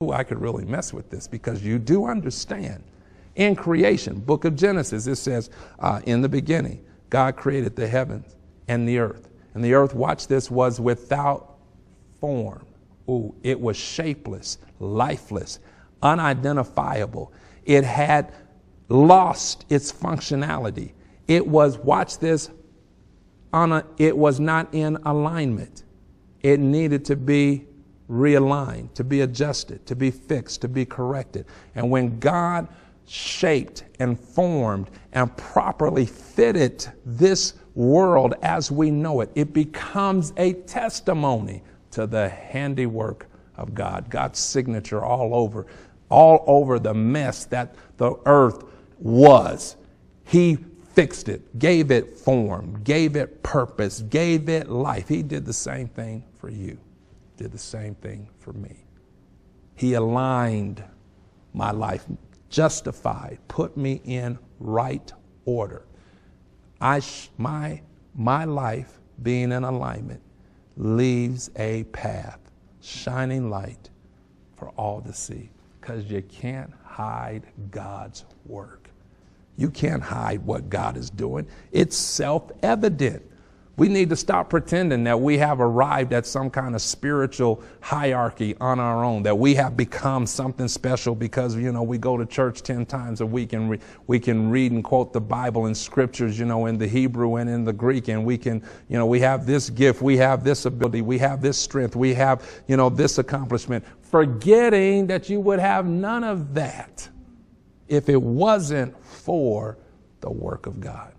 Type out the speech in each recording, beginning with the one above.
Ooh, I could really mess with this, because you do understand. In creation, book of Genesis, it says, in the beginning, God created the heavens and the earth. And the earth, watch this, was without form. Ooh, it was shapeless, lifeless, unidentifiable. It had lost its functionality. It was, watch this, it was not in alignment. It needed to be realigned, to be adjusted, to be fixed, to be corrected. And when God shaped and formed and properly fitted this world as we know it, it becomes a testimony to the handiwork of God, God's signature all over the mess that the earth was. He fixed it, gave it form, gave it purpose, gave it life. He did the same thing for you, did the same thing for me. He aligned my life, justified, put me in right order. My life being in alignment leaves a path, shining light for all to see, because you can't hide God's work. You can't hide what God is doing. It's self-evident. We need to stop pretending that we have arrived at some kind of spiritual hierarchy on our own, that we have become something special because, we go to church 10 times a week and we can read and quote the Bible and scriptures, in the Hebrew and in the Greek. And we can, we have this gift, we have this ability, we have this strength, we have, this accomplishment, forgetting that you would have none of that if it wasn't for the work of God.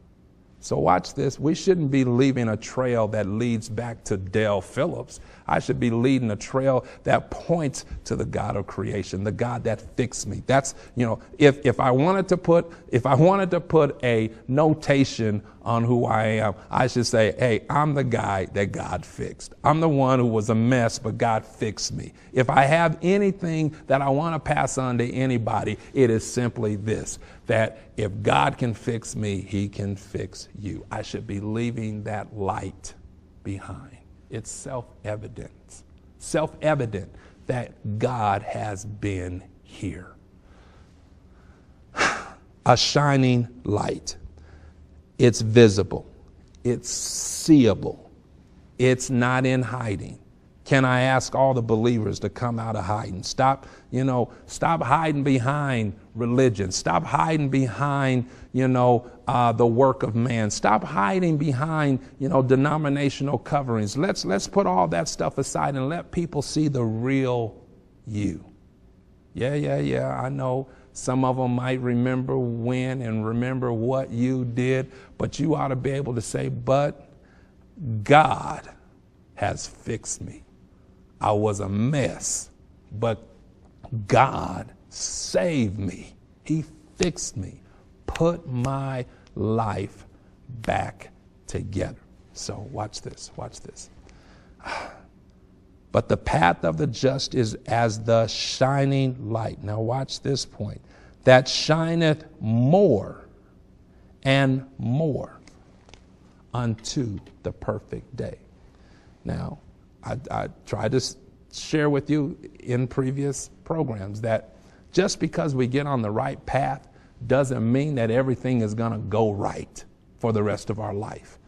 So watch this. We shouldn't be leaving a trail that leads back to Dale Phillips. I should be leading a trail that points to the God of creation, the God that fixed me. That's, if I wanted to put a notation on who I am, I should say, hey, I'm the guy that God fixed. I'm the one who was a mess, but God fixed me. If I have anything that I want to pass on to anybody, it is simply this, that if God can fix me, he can fix you. I should be leaving that light behind. It's self-evident that God has been here. A shining light. It's visible. It's seeable. It's not in hiding. Can I ask all the believers to come out of hiding? Stop hiding behind religion. Stop hiding behind, the work of man. Stop hiding behind, denominational coverings. Let's put all that stuff aside and let people see the real you. Yeah. I know some of them might remember when and remember what you did, but you ought to be able to say, but God has fixed me. I was a mess, but God saved me. He fixed me, put my life back together. So watch this. But the path of the just is as the shining light. Now watch this point. That shineth more and more unto the perfect day. Now, I tried to share with you in previous programs that just because we get on the right path doesn't mean that everything is going to go right for the rest of our life.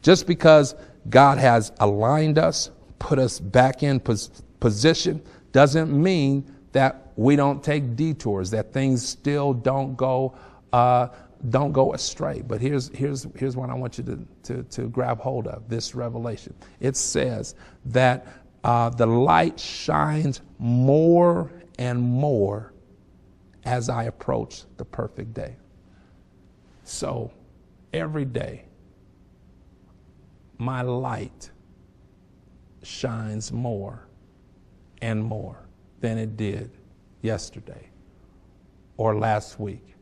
Just because God has aligned us, put us back in position, doesn't mean that we don't take detours, that things still don't go astray. But here's what I want you to grab hold of, this revelation. It says that the light shines more and more as I approach the perfect day. So every day, my light shines more and more than it did yesterday or last week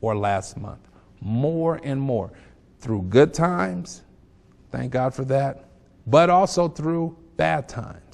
or last month. More and more through good times, thank God for that, but also through bad times.